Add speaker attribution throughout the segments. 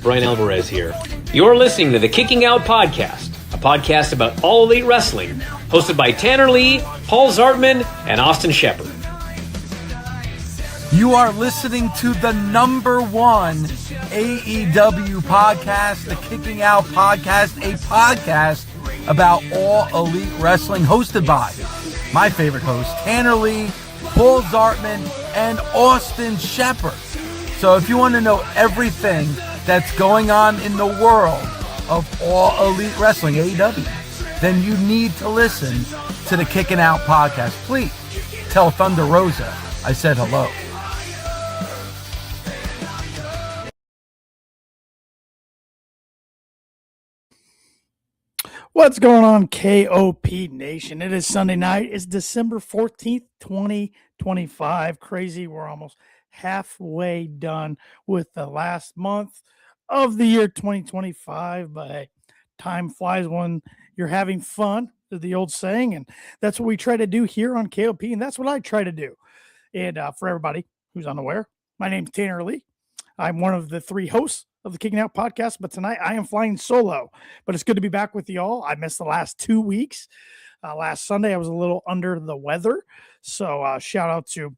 Speaker 1: Brian Alvarez here. You're listening to the Kicking Out Podcast, a podcast about All Elite Wrestling, hosted by Tanner Lee, Paul Zartman, and Austin Shepard.
Speaker 2: You are listening to the number one AEW podcast, the Kicking Out Podcast, a podcast about All Elite Wrestling, hosted by my favorite host, Tanner Lee, Paul Zartman, and Austin Shepard. So if you want to know everything that's going on in the world of All Elite Wrestling, AEW, then you need to listen to the Kicking Out Podcast. Please tell Thunder Rosa I said hello.
Speaker 3: What's going on, KOP Nation? It is Sunday night. It's December 14th, 2025. Crazy. We're almost halfway done with the last month of the year 2025. But hey, time flies when you're having fun, is the old saying. And that's what we try to do here on KOP. And that's what I try to do. And for everybody who's unaware, my name's Tanner Lee. I'm one of the three hosts of the Kicking Out Podcast, but tonight I am flying solo. But it's good to be back with y'all. I missed the last 2 weeks. Last Sunday I was a little under the weather, so shout out to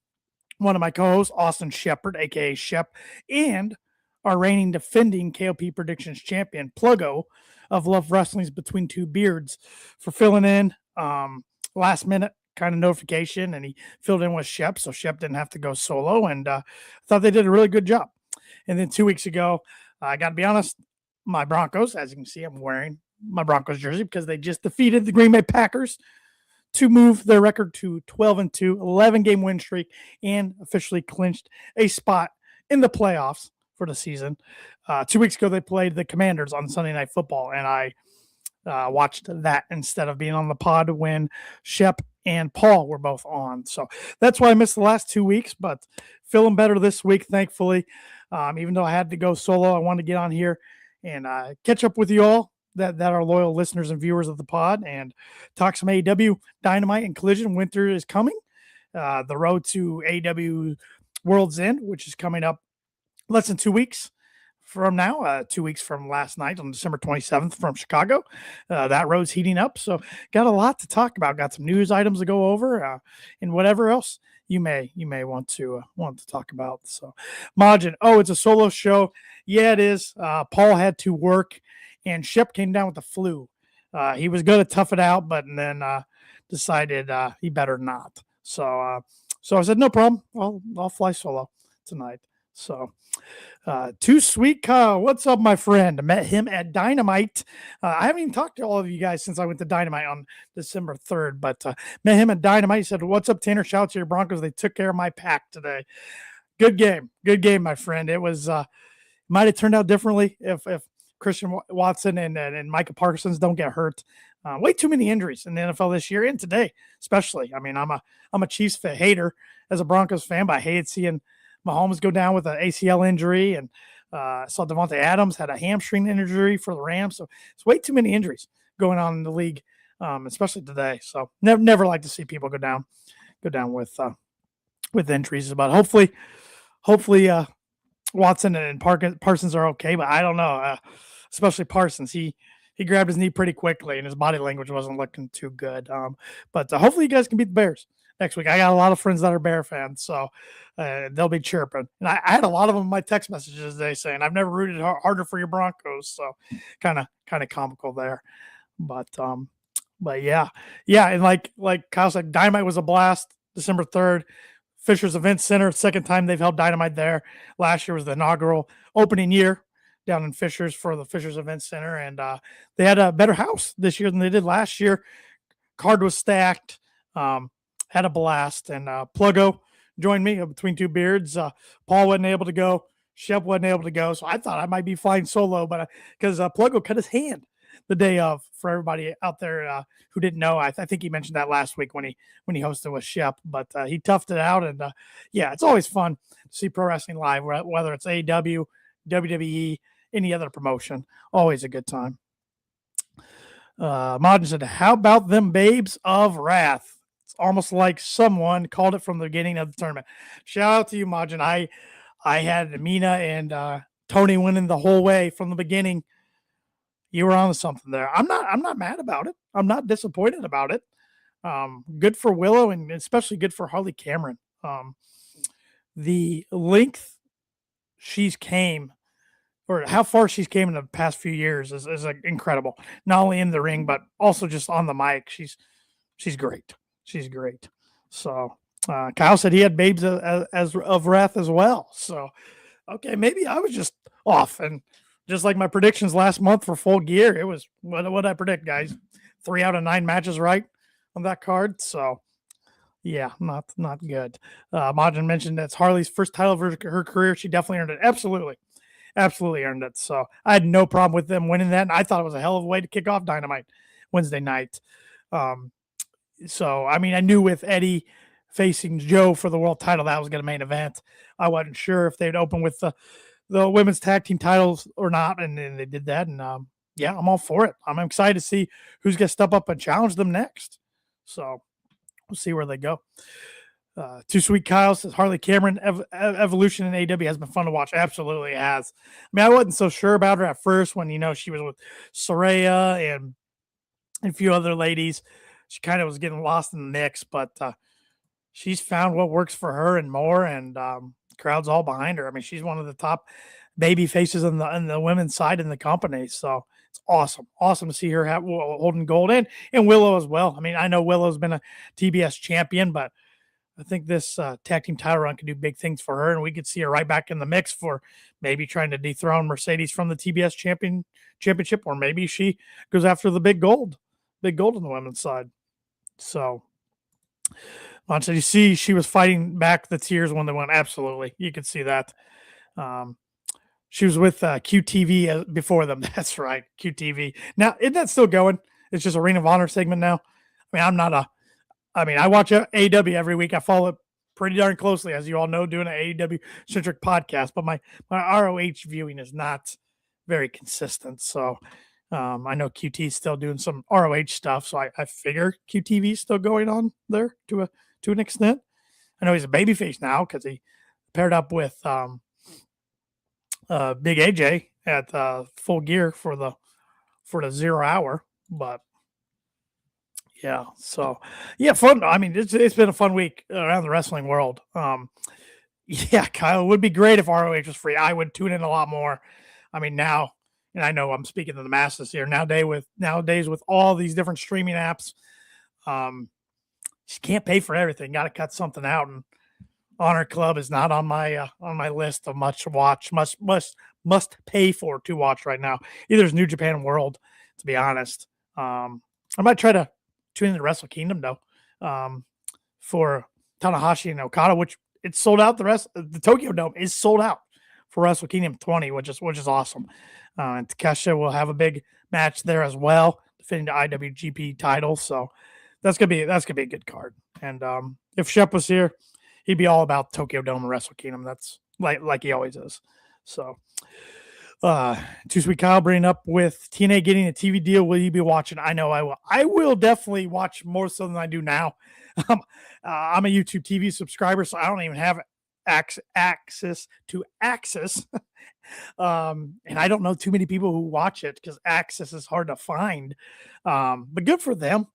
Speaker 3: one of my co-hosts, Austin Shepard, aka Shep, and our reigning defending KOP Predictions champion, Pluggo of Love Wrestling's Between Two Beards, for filling in last minute kind of notification, and he filled in with Shep, so Shep didn't have to go solo, and I thought they did a really good job. And then 2 weeks ago, I got to be honest, my Broncos, as you can see, I'm wearing my Broncos jersey because they just defeated the Green Bay Packers to move their record to 12-2, 11-game win streak, and officially clinched a spot in the playoffs for the season. 2 weeks ago, they played the Commanders on Sunday Night Football, and I watched that instead of being on the pod when Shep and Paul were both on. So that's why I missed the last 2 weeks, but feeling better this week, thankfully. Even though I had to go solo, I wanted to get on here and catch up with you all that are loyal listeners and viewers of the pod and talk some AEW Dynamite and Collision. Winter is coming. The road to AEW Worlds End, which is coming up less than 2 weeks from now, 2 weeks from last night on December 27th from Chicago. That road's heating up. So got a lot to talk about. Got some news items to go over and whatever else you may want to talk about. So Majin, it's a solo show. Yeah, it is. Paul had to work and Shep came down with the flu. He was going to tough it out, but then decided he better not. So I said, no problem. I'll fly solo tonight. So Too Sweet Kyle, what's up, my friend? I met him at Dynamite. I haven't even talked to all of you guys since I went to Dynamite on December 3rd, but met him at Dynamite. He said, what's up, Tanner? Shout out to your Broncos. They took care of my pack today. Good game, my friend. It was might have turned out differently if Christian Watson and Micah Parsons don't get hurt. Way too many injuries in the NFL this year and today, especially. I mean, I'm a Chiefs hater as a Broncos fan, but I hated seeing Mahomes go down with an ACL injury, and saw Devontae Adams had a hamstring injury for the Rams. So it's way too many injuries going on in the league, especially today. So never like to see people go down with injuries. But hopefully Watson and Parsons are okay. But I don't know, especially Parsons. He grabbed his knee pretty quickly, and his body language wasn't looking too good. But hopefully you guys can beat the Bears next week. I got a lot of friends that are Bear fans, so they'll be chirping. And I had a lot of them in my text messages today saying, I've never rooted harder for your Broncos. So kind of comical there. But yeah. And like Kyle said, Dynamite was a blast. December 3rd, Fisher's Event Center, second time they've held Dynamite there. Last year was the inaugural opening year down in Fishers for the Fisher's Event Center. And they had a better house this year than they did last year. Card was stacked. Had a blast, and Pluggo joined me Between Two Beards. Paul wasn't able to go. Shep wasn't able to go, so I thought I might be flying solo, but because Pluggo cut his hand the day of. For everybody out there who didn't know, I think he mentioned that last week when he hosted with Shep, but he toughed it out, and yeah, it's always fun to see pro wrestling live, whether it's AEW, WWE, any other promotion. Always a good time. Modern said, how about them babes of wrath? It's almost like someone called it from the beginning of the tournament. Shout out to you, Majin. I had Mina and Tony winning the whole way from the beginning. You were on to something there. I'm not mad about it. I'm not disappointed about it. Good for Willow, and especially good for Harley Cameron. The length she's came, or how far she's came in the past few years is incredible. Not only in the ring, but also just on the mic. She's great. She's great. So Kyle said he had babes as of wrath as well. So okay, maybe I was just off, and just like my predictions last month for Full Gear, it was what did I predict, guys? 3 out of 9 matches right on that card. So yeah, not good. Majin mentioned that's Harley's first title of her career. She definitely earned it. Absolutely earned it. So I had no problem with them winning that, and I thought it was a hell of a way to kick off Dynamite Wednesday night. So I mean, I knew with Eddie facing Joe for the world title, that was going to main event. I wasn't sure if they'd open with the women's tag team titles or not, and then they did that. And yeah, I'm all for it. I'm excited to see who's going to step up and challenge them next. So we'll see where they go. Too Sweet Kyle says Harley Cameron evolution in AEW has been fun to watch. Absolutely has. I mean, I wasn't so sure about her at first when she was with Soraya and a few other ladies. She kind of was getting lost in the mix, but she's found what works for her and more, and crowd's all behind her. I mean, she's one of the top baby faces on the women's side in the company. So it's awesome to see her holding gold, and Willow as well. I mean, I know Willow's been a TBS champion, but I think this tag team title run could do big things for her, and we could see her right back in the mix for maybe trying to dethrone Mercedes from the TBS championship, or maybe she goes after the big gold on the women's side. So, so you see, she was fighting back the tears when they went. Absolutely, you could see that. She was with QTV before them. That's right, QTV. Now, isn't that still going? It's just a Ring of Honor segment now. I mean, I watch AEW every week. I follow it pretty darn closely, as you all know, doing an AEW centric podcast. But my ROH viewing is not very consistent. So I know QT is still doing some ROH stuff. So I figure QTV is still going on there to an extent. I know he's a babyface now because he paired up with Big AJ at Full Gear for the 0 hour. But yeah, so yeah, fun. I mean, it's been a fun week around the wrestling world. Yeah, Kyle, it would be great if ROH was free. I would tune in a lot more. I mean, now, and I know I'm speaking to the masses here nowadays with all these different streaming apps, you can't pay for everything. Got to cut something out, and Honor Club is not on my list of must pay for to watch right now. Either is New Japan World, to be honest. I might try to tune into Wrestle Kingdom though, for Tanahashi and Okada, which it's sold out. The Tokyo Dome is sold out for Wrestle Kingdom 20, which is awesome. And Takeshita will have a big match there as well, defending the IWGP title. So that's gonna be a good card. And if Shep was here, he'd be all about Tokyo Dome and Wrestle Kingdom. That's like he always is. So Too Sweet Kyle bringing up with TNA getting a TV deal. Will you be watching? I know I will. I will definitely watch more so than I do now. I'm a YouTube TV subscriber, so I don't even have access to Access. And I don't know too many people who watch it because Access is hard to find. But good for them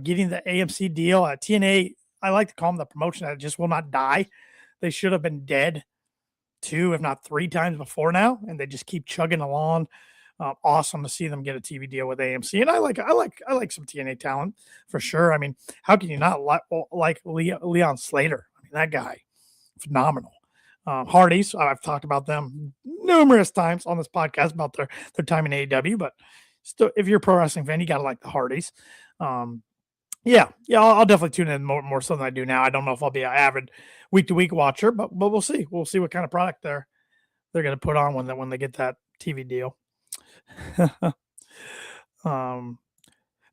Speaker 3: getting the AMC deal. TNA, I like to call them the promotion that just will not die. They should have been dead 2, if not 3 times before now, and they just keep chugging along. Awesome to see them get a TV deal with AMC, and I like some TNA talent for sure. I mean, how can you not like Leon Slater? I mean, that guy, phenomenal. Hardys, I've talked about them numerous times on this podcast about their time in AEW, but still, if you're a pro wrestling fan, you gotta like the Hardys. Yeah, I'll definitely tune in more so than I do now. I don't know if I'll be an avid week-to-week watcher, but we'll see. We'll see what kind of product they're going to put on when they get that TV deal. No,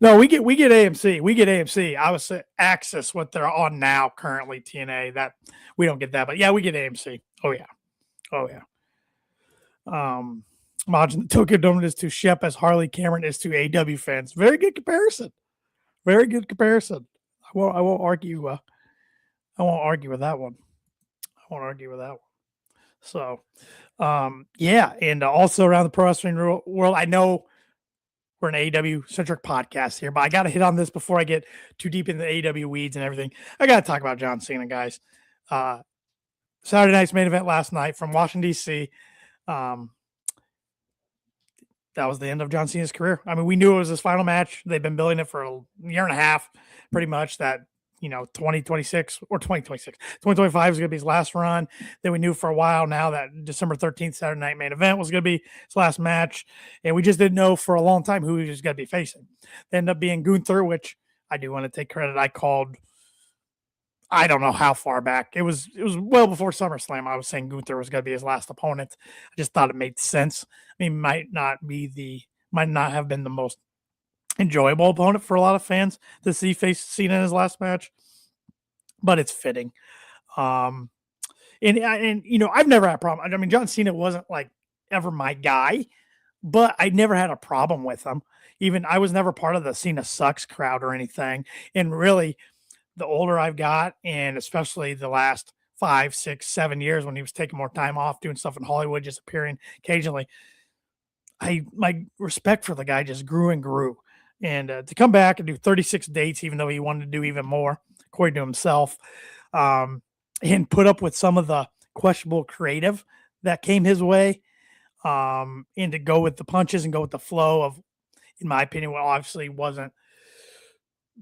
Speaker 3: we get AMC. We get AMC. I would say Access, what they're on now currently, TNA. That we don't get that, but yeah, we get AMC. Oh yeah. Imagine the Tokyo Dome is to Shep as Harley Cameron is to AEW fans. Very good comparison. Very good comparison. I won't argue. I won't argue with that one. So, Yeah, and also around the pro wrestling world, I know we're an AEW centric podcast here, but I got to hit on this before I get too deep into the AEW weeds and everything. I got to talk about John Cena, guys. Saturday night's main event last night from Washington, D.C. That was the end of John Cena's career. I mean, we knew it was his final match. They've been building it for a year and a half, pretty much, that 2026 or 2026, 2025 is going to be his last run. Then we knew for a while now that December 13th Saturday night main event was going to be his last match. And we just didn't know for a long time who he was going to be facing. They ended up being Gunther, which I do want to take credit. I called, I don't know how far back. It was well before SummerSlam. I was saying Gunther was going to be his last opponent. I just thought it made sense. I mean, might not have been the most enjoyable opponent for a lot of fans to see face Cena in his last match, but it's fitting. And I've never had a problem. I mean, John Cena wasn't like ever my guy, but I never had a problem with him. Even I was never part of the Cena sucks crowd or anything. And really, the older I've got, and especially the last 5, 6, 7 years when he was taking more time off, doing stuff in Hollywood, just appearing occasionally, my respect for the guy just grew and grew. And to come back and do 36 dates, even though he wanted to do even more, according to himself, and put up with some of the questionable creative that came his way, and to go with the punches and go with the flow of, in my opinion, what obviously wasn't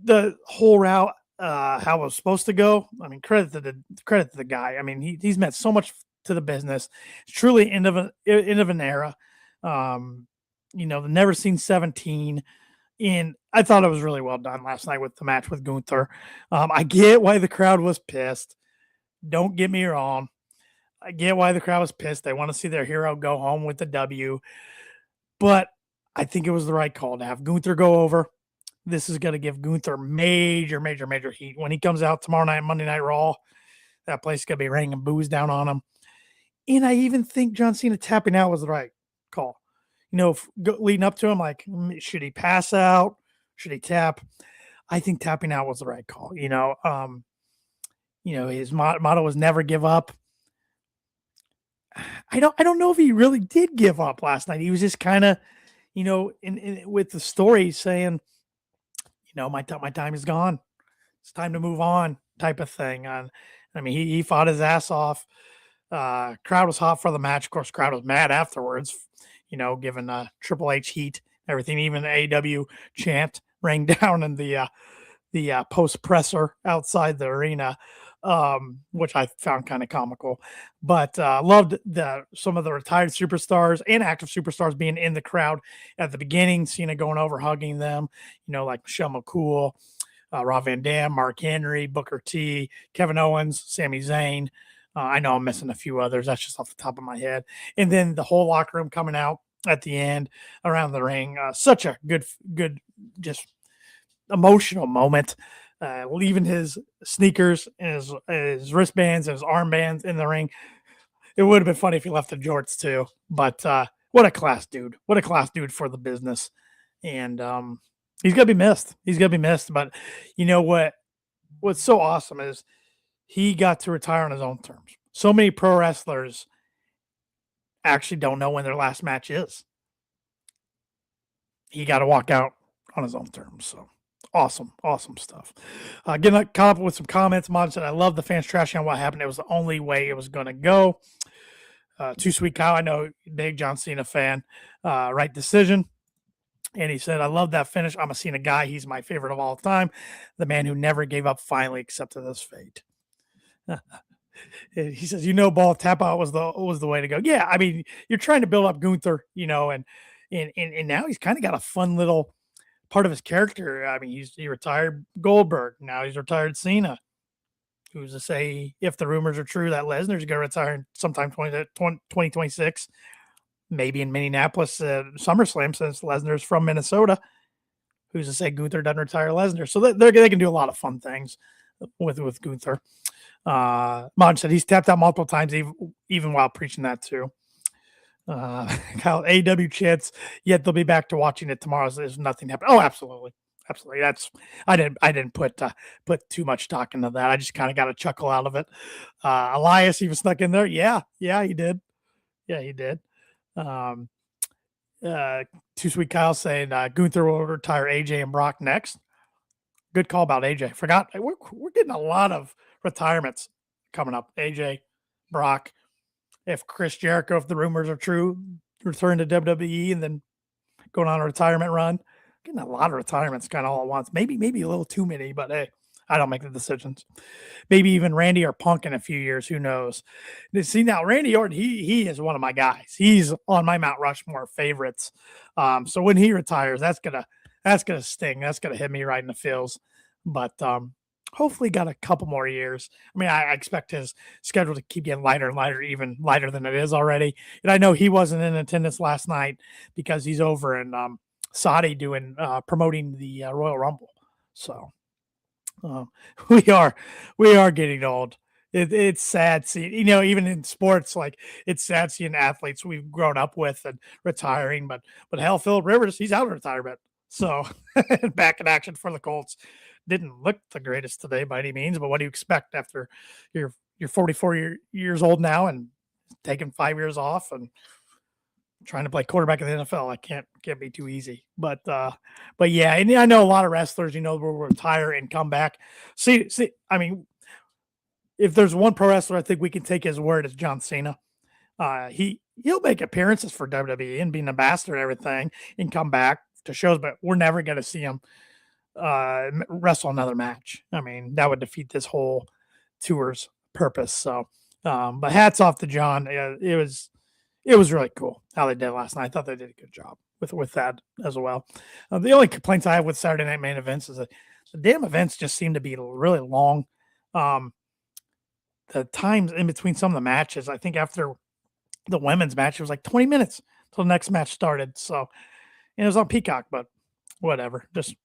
Speaker 3: the whole route how it was supposed to go. I mean, credit to the guy. I mean, he's meant so much to the business. It's truly end of an era. The Never Seen 17. And I thought it was really well done last night with the match with Gunther. I get why the crowd was pissed. Don't get me wrong. I get why the crowd was pissed. They want to see their hero go home with the W. But I think it was the right call to have Gunther go over. This is going to give Gunther major, major, major heat. When he comes out tomorrow night, Monday Night Raw, that place is going to be raining booze down on him. And I even think John Cena tapping out was the right call. Leading up to him, like, should he pass out? Should he tap? I think tapping out was the right call. His motto was never give up. I don't know if he really did give up last night. He was just kind of, with the story saying, my time is gone. It's time to move on, type of thing. He fought his ass off. Crowd was hot for the match. Of course, crowd was mad afterwards. Given Triple H heat, everything, even the AEW chant rang down in the post presser outside the arena, which I found kind of comical. But loved some of the retired superstars and active superstars being in the crowd at the beginning. Cena going over, hugging them, like Michelle McCool, Rob Van Dam, Mark Henry, Booker T, Kevin Owens, Sami Zayn. I know I'm missing a few others. That's just off the top of my head. And then the whole locker room coming out at the end around the ring. Such a good, just emotional moment. Leaving his sneakers and his wristbands and his armbands in the ring. It would have been funny if he left the jorts too. But what a class dude. What a class dude for the business. And he's going to be missed. He's going to be missed. But you know what? What's so awesome is he got to retire on his own terms. So many pro wrestlers actually don't know when their last match is. He got to walk out on his own terms. So awesome stuff. Getting caught up with some comments. Mod said, I love the fans trashing on what happened. It was the only way it was going to go. Too Sweet Kyle, I know, big John Cena fan. Right decision. And he said, I love that finish. I'm a Cena guy. He's my favorite of all time. The man who never gave up finally accepted his fate. He says, ball tap out was the way to go. Yeah, I mean, you're trying to build up Gunther, and now he's kind of got a fun little part of his character. I mean, he retired Goldberg. Now he's retired Cena. Who's to say, if the rumors are true, that Lesnar's going to retire sometime 2026, maybe in Minneapolis SummerSlam, since Lesnar's from Minnesota. Who's to say Gunther doesn't retire Lesnar? So they can do a lot of fun things with Gunther. Mod said he's tapped out multiple times, even while preaching that too. Kyle, AW chants, yet they'll be back to watching it tomorrow. There's nothing happened. Oh, absolutely. That's I didn't put too much talk into that. I just kind of got a chuckle out of it. Elias even snuck in there. Yeah, he did. Yeah, he did. Too Sweet Kyle saying Gunther will retire AJ and Brock next. Good call about AJ. Forgot we're getting a lot of retirements coming up. AJ, Brock. If Chris Jericho, if the rumors are true, return to WWE and then going on a retirement run. Getting a lot of retirements kind of all at once. Maybe a little too many, but hey, I don't make the decisions. Maybe even Randy or Punk in a few years. Who knows? See, now Randy Orton, he is one of my guys. He's on my Mount Rushmore favorites. So when he retires, that's gonna sting. That's gonna hit me right in the feels. But hopefully got a couple more years. I mean, I expect his schedule to keep getting lighter and lighter, even lighter than it is already. And I know he wasn't in attendance last night because he's over in Saudi doing promoting the Royal Rumble. So we are getting old. It's sad seeing, even in sports, like it's sad seeing athletes we've grown up with and retiring. But hell, Phillip Rivers, he's out of retirement. So back in action for the Colts. Didn't look the greatest today by any means, but what do you expect after you're 44 years old now and taking 5 years off and trying to play quarterback in the NFL? I can't be too easy. But yeah, and I know a lot of wrestlers, will retire and come back. See, I mean, if there's one pro wrestler I think we can take his word, it's John Cena. He'll make appearances for WWE and be an ambassador and everything and come back to shows, but we're never going to see him wrestle another match. I mean, that would defeat this whole tour's purpose. So, but hats off to John. It was really cool how they did last night. I thought they did a good job with that as well. The only complaints I have with Saturday night main events is that the damn events just seem to be really long. The times in between some of the matches, I think after the women's match, it was like 20 minutes till the next match started. So, and it was on Peacock, but whatever. Just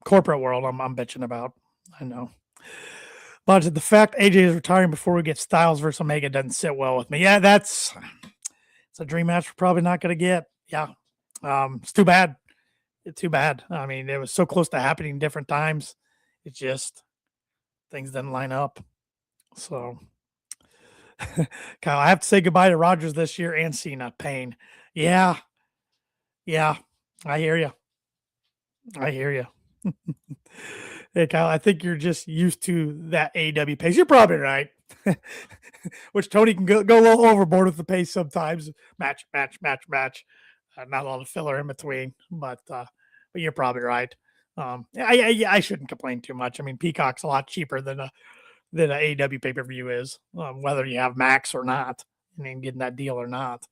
Speaker 3: corporate world I'm bitching about. I know. But the fact AJ is retiring before we get Styles versus Omega doesn't sit well with me. Yeah, it's a dream match we're probably not going to get. Yeah. It's too bad. It's too bad. I mean, it was so close to happening different times. It just, things didn't line up. So, Kyle, I have to say goodbye to Rogers this year and Cena. Pain. Yeah. I hear you. Hey, Kyle, I think you're just used to that AEW pace. You're probably right. Which Tony can go a little overboard with the pace sometimes. Match. Not a lot of filler in between, but you're probably right. I shouldn't complain too much. I mean, Peacock's a lot cheaper than a AEW pay-per-view is, whether you have Max or not, and getting that deal or not.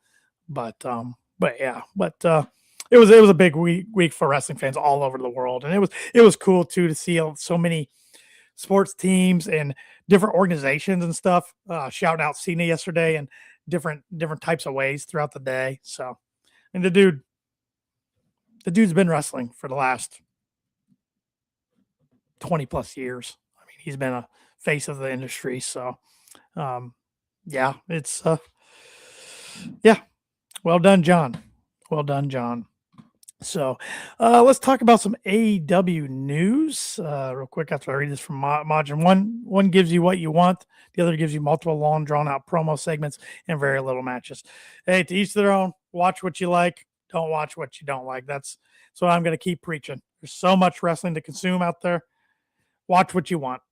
Speaker 3: But it was a big week for wrestling fans all over the world, and it was cool too to see so many sports teams and different organizations and stuff shouting out Cena yesterday and different types of ways throughout the day. So, and the dude's been wrestling for the last 20 plus years. I mean, he's been a face of the industry. So, yeah, it's well done, John. Well done, John. So let's talk about some AEW news real quick after I read this from Majin. One gives you what you want. The other gives you multiple long, drawn-out promo segments and very little matches. Hey, to each their own. Watch what you like. Don't watch what you don't like. That's what I'm going to keep preaching. There's so much wrestling to consume out there. Watch what you want.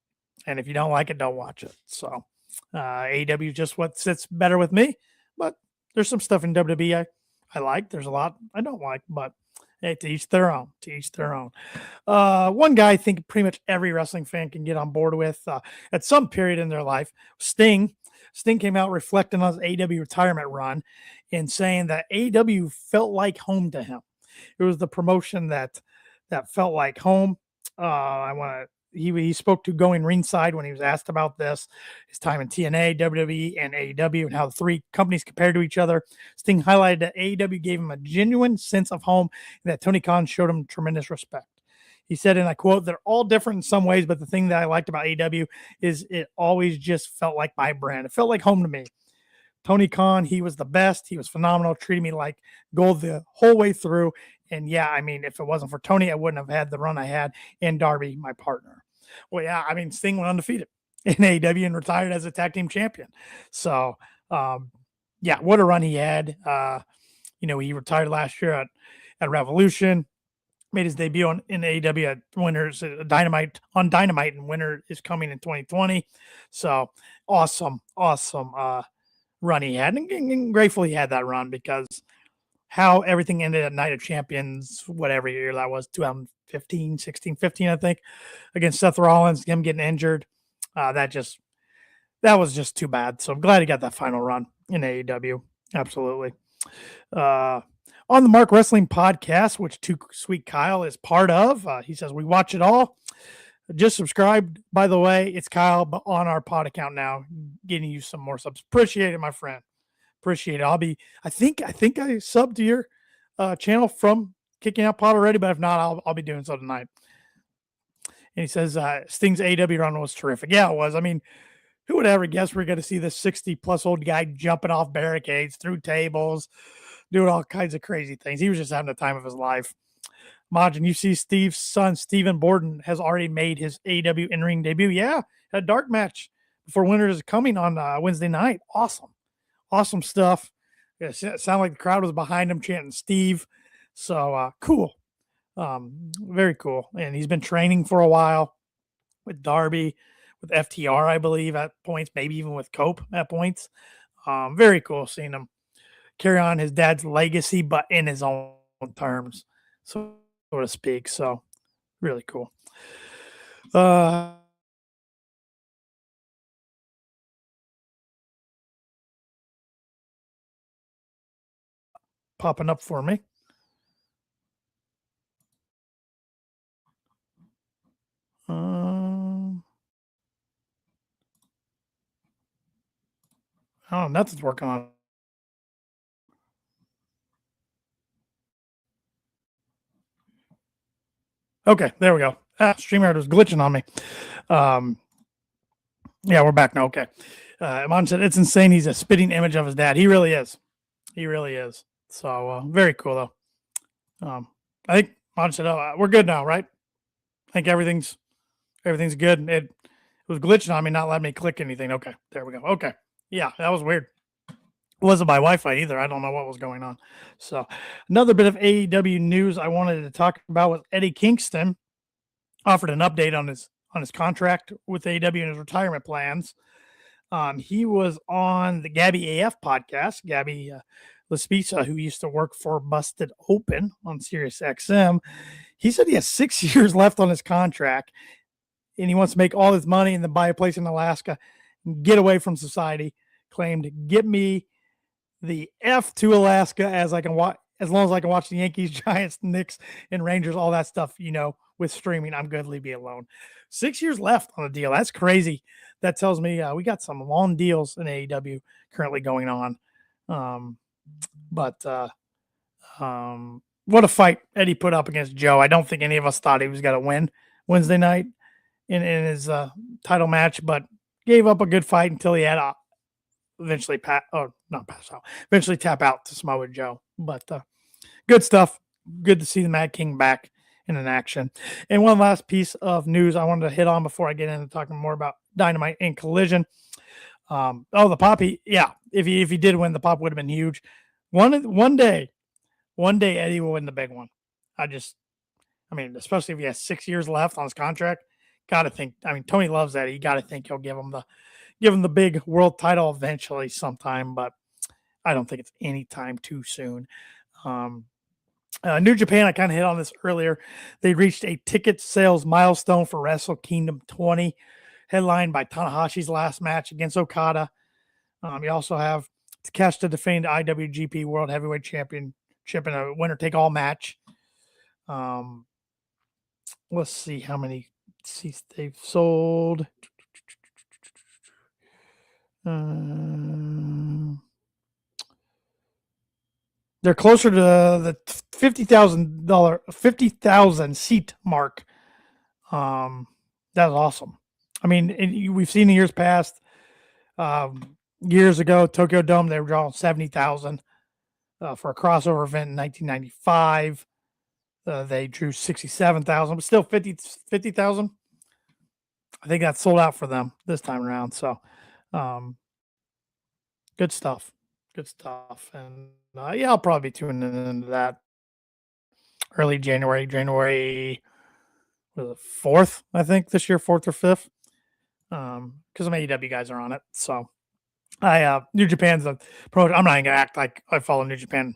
Speaker 3: And if you don't like it, don't watch it. So AEW is just what sits better with me. But there's some stuff in WWE I like. There's a lot I don't like, but hey, to each their own. One guy I think pretty much every wrestling fan can get on board with at some period in their life, Sting. Sting came out reflecting on his AEW retirement run and saying that AEW felt like home to him. It was the promotion that felt like home. He spoke to Going Ringside when he was asked about this, his time in TNA, WWE, and AEW, and how the three companies compared to each other. Sting highlighted that AEW gave him a genuine sense of home and that Tony Khan showed him tremendous respect. He said, and I quote, "They're all different in some ways, but the thing that I liked about AEW is it always just felt like my brand. It felt like home to me. Tony Khan, he was the best. He was phenomenal, treated me like gold the whole way through. And yeah, I mean, if it wasn't for Tony, I wouldn't have had the run I had and Darby, my partner." Well, yeah, I mean, Sting went undefeated in AEW and retired as a tag team champion. So, yeah, what a run he had. He retired last year at Revolution, made his debut in AEW at Winners Dynamite and Winter is coming in 2020. So awesome run he had, and grateful he had that run, because how everything ended at Night of Champions, whatever year that was, 2015, 16, 15, I think, against Seth Rollins, him getting injured. That was just too bad. So I'm glad he got that final run in AEW. Absolutely. On the Mark Wrestling podcast, which Too Sweet Kyle is part of, he says, we watch it all. Just subscribed, by the way. It's Kyle on our pod account now, getting you some more subs. Appreciate it, my friend. Appreciate it. I think I subbed to your channel from Kicking Out Pod already, but if not, I'll be doing so tonight. And he says, Sting's AEW run was terrific. Yeah, it was. I mean, who would ever guess we're going to see this 60-plus old guy jumping off barricades, through tables, doing all kinds of crazy things. He was just having the time of his life. Majin, you see Steve's son, Stephen Borden, has already made his AEW in-ring debut. Yeah, had a dark match before Winter is coming on Wednesday night. Awesome stuff. It sounded like the crowd was behind him chanting Steve. So cool. Very cool. And he's been training for a while with Darby, with FTR, I believe, at points, maybe even with Cope at points. Very cool seeing him carry on his dad's legacy, but in his own terms, so to speak. So really cool. Popping up for me. Oh, nothing's working on. Okay, there we go. StreamYard was glitching on me. Yeah, we're back now. Okay. Mon said it's insane. He's a spitting image of his dad. He really is. So very cool though. I think Mon said, "Oh, we're good now, right?" I think everything's good. It was glitching on me, not letting me click anything. Okay, there we go. Okay, yeah, that was weird. It wasn't my Wi-Fi either. I don't know what was going on. So another bit of AEW news I wanted to talk about was Eddie Kingston offered an update on his contract with AEW and his retirement plans. He was on the Gabby AF podcast. Gabby Laspisa, who used to work for Busted Open on Sirius XM, he said he has 6 years left on his contract, and he wants to make all his money and then buy a place in Alaska and get away from society. Claimed, "Get me the F to Alaska as I can watch, as long as I can watch the Yankees, Giants, Knicks, and Rangers, all that stuff, with streaming. I'm good. Leave me alone." 6 years left on the deal. That's crazy. That tells me we got some long deals in AEW currently going on. What a fight Eddie put up against Joe. I don't think any of us thought he was going to win Wednesday night in his title match, but gave up a good fight until he had eventually tap out to Samoa Joe. But good stuff. Good to see the Mad King back in action. And one last piece of news I wanted to hit on before I get into talking more about Dynamite and Collision. The pop, if he did win, the pop would have been huge. One day Eddie will win the big one. Especially if he has 6 years left on his contract, gotta think. Tony loves that. You gotta think he'll give him the big world title eventually sometime, but I don't think it's any time too soon. New Japan, I kind of hit on this earlier. They reached a ticket sales milestone for Wrestle Kingdom 20, headlined by Tanahashi's last match against Okada. You also have Takeshita defending the IWGP World Heavyweight Championship in a winner-take-all match. Let's see how many seats they've sold. They're closer to the $50,000 seat mark. That's awesome. We've seen in years past. Years ago, Tokyo Dome, they were drawing 70,000 for a crossover event in 1995. They drew 67,000, but still 50,000. I think that's sold out for them this time around. So, good stuff. Good stuff. And yeah, I'll probably be tuning into that early January was it 4th, I think this year, 4th or 5th. Because some AEW guys are on it. So New Japan's a promotion. I'm not gonna act like I follow New Japan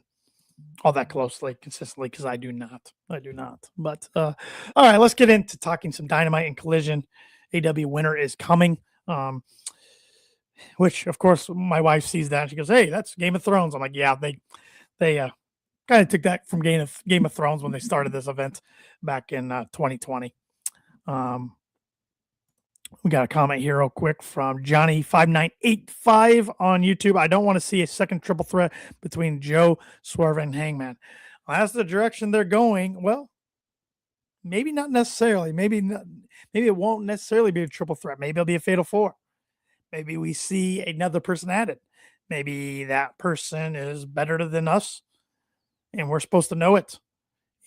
Speaker 3: all that closely, consistently, because I do not. But all right, let's get into talking some Dynamite and Collision. AEW Winter is coming. Which of course my wife sees that and she goes, "Hey, that's Game of Thrones." I'm like, "Yeah, they kind of took that from Game of Thrones when they started this event back in 2020." We got a comment here real quick from Johnny5985 on YouTube. "I don't want to see a second triple threat between Joe, Swerve, and Hangman." Well, that's the direction they're going. Well, maybe not necessarily. Maybe it won't necessarily be a triple threat. Maybe it'll be a fatal four. Maybe we see another person added. Maybe that person is better than us and we're supposed to know it.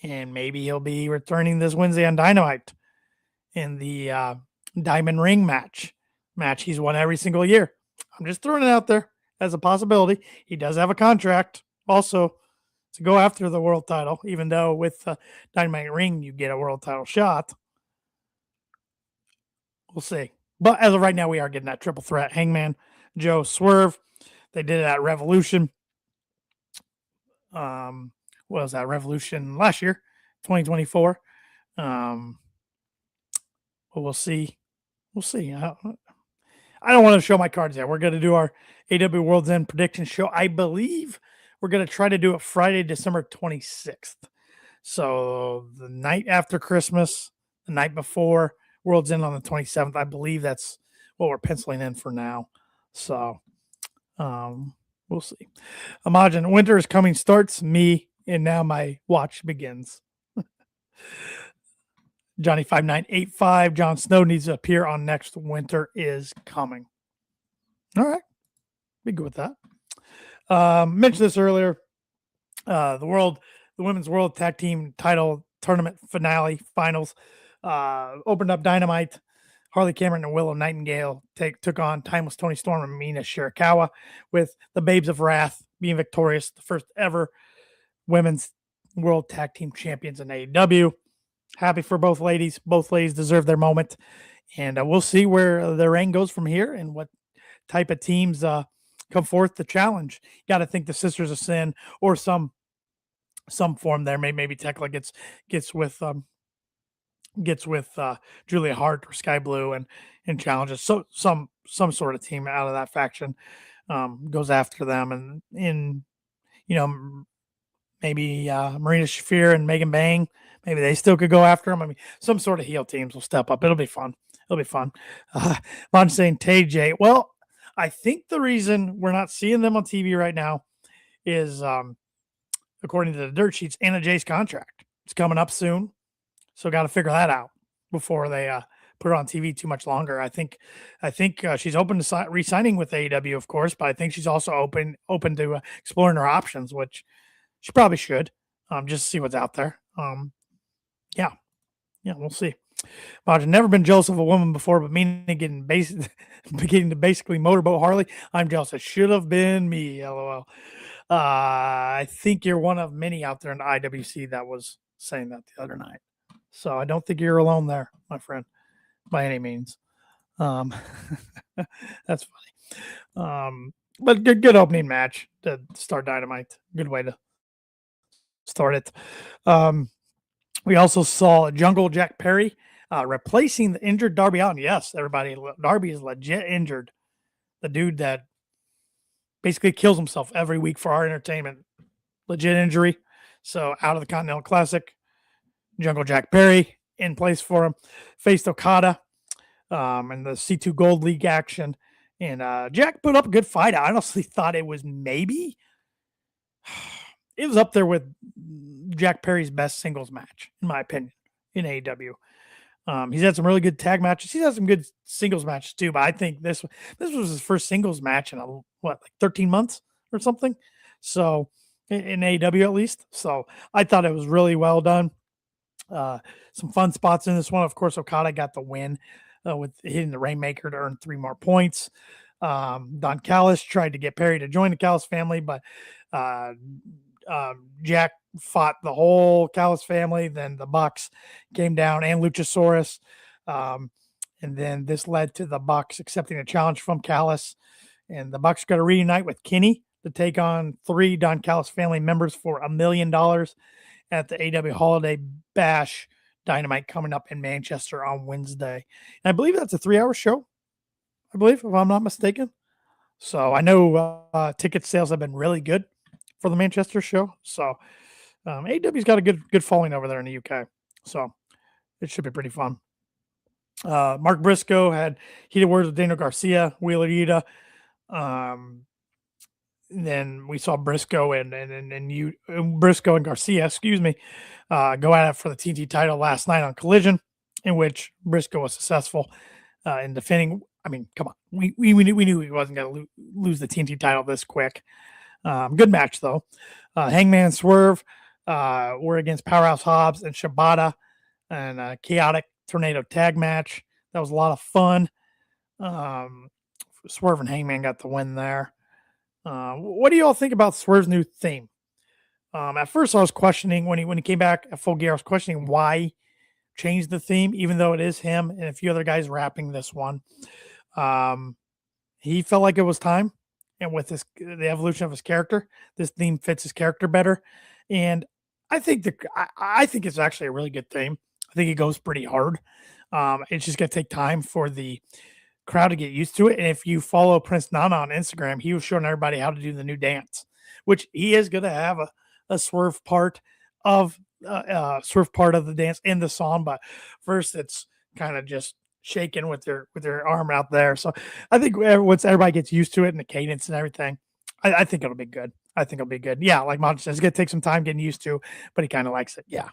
Speaker 3: And maybe he'll be returning this Wednesday on Dynamite in the Diamond Ring match he's won every single year. I'm just throwing it out there as a possibility. He does have a contract also to go after the world title, even though with Dynamite Ring you get a world title shot. We'll see. But as of right now, we are getting that triple threat. Hangman, Joe, Swerve. They did it at Revolution. What was that? Revolution last year, 2024. But we'll see. We'll see. I don't want to show my cards yet. We're going to do our AEW Worlds End prediction show. I believe we're going to try to do it Friday, December 26th. So the night after Christmas, the night before World's End on the 27th. I believe that's what we're penciling in for now. So we'll see. Imagine winter is coming, starts me, and now my watch begins. Johnny5985, Jon Snow needs to appear on next Winter is Coming. All right. Be good with that. Mentioned this earlier. The Women's World Tag Team Title Tournament Finals opened up Dynamite. Harley Cameron and Willow Nightingale took on Timeless Tony Storm and Mina Shirakawa, with the Babes of Wrath being victorious, the first ever Women's World Tag Team Champions in AEW. Happy for both ladies. Both ladies deserve their moment. And we'll see where the reign goes from here and what type of teams come forth to challenge. You got to think the Sisters of Sin or some form there. Maybe Tekla gets with Julia Hart or Sky Blue and challenges. So some sort of team out of that faction goes after them, and maybe Marina Shafir and Megan Bang, maybe they still could go after them. I mean, some sort of heel teams will step up. It'll be fun. Von saying TJ. Well, I think the reason we're not seeing them on TV right now is, according to the dirt sheets, Anna Jay's contract. It's coming up soon. So got to figure that out before they put her on TV too much longer. I think she's open to re-signing with AEW, of course, but I think she's also open to exploring her options, which she probably should, just to see what's out there. Yeah, we'll see. I've never been jealous of a woman before, but beginning to basically motorboat Harley, I'm jealous. It should have been me, LOL. I think you're one of many out there in the IWC that was saying that the other night. So I don't think you're alone there, my friend, by any means. That's funny. But good opening match to start Dynamite. Good way to start it. We also saw Jungle Jack Perry replacing the injured Darby Allin. Yes, everybody, Darby is legit injured. The dude that basically kills himself every week for our entertainment. Legit injury. So out of the Continental Classic. Jungle Jack Perry in place for him. Faced Okada in the C2 Gold League action. And Jack put up a good fight. I honestly thought it was it was up there with Jack Perry's best singles match, in my opinion, in AEW. He's had some really good tag matches. He's had some good singles matches too, but I think this was his first singles match in 13 months or something. So in AEW at least. So I thought it was really well done. Some fun spots in this one. Of course, Okada got the win with hitting the Rainmaker to earn 3 more points. Don Callis tried to get Perry to join the Callis family, but Jack fought the whole Callis family. Then the Bucks came down and Luchasaurus. And then this led to the Bucks accepting a challenge from Callis. And the Bucks got to reunite with Kenny to take on 3 Don Callis family members for $1 million at the AEW Holiday Bash Dynamite coming up in Manchester on Wednesday. And I believe that's a 3-hour show, I believe, if I'm not mistaken. So I know ticket sales have been really good for the Manchester show. So AEW's got a good following over there in the UK. So it should be pretty fun. Mark Briscoe had heated words with Daniel Garcia, Wheeler Yuta. Then we saw Briscoe and Briscoe and Garcia, go at it for the TNT title last night on Collision, in which Briscoe was successful in defending. I mean, come on, we knew he wasn't going to lose the TNT title this quick. Good match though. Hangman and Swerve were against Powerhouse Hobbs and Shibata, and a chaotic tornado tag match. That was a lot of fun. Swerve and Hangman got the win there. What do you all think about Swerve's new theme? At first, I was questioning when he came back at Full Gear. I was questioning why he changed the theme, even though it is him and a few other guys rapping this one. He felt like it was time, and with the evolution of his character, this theme fits his character better. And I think I think it's actually a really good theme. I think it goes pretty hard. It's just gonna take time for the crowd to get used to it. And if you follow Prince Nana on Instagram, he was showing everybody how to do the new dance, which he is going to have a swerve part of the dance in the song. But first, it's kind of just shaking with their arm out there. So I think once everybody gets used to it and the cadence and everything, I think it'll be good. I think it'll be good. Yeah, like Mod says, it's going to take some time getting used to, but he kind of likes it. Yeah.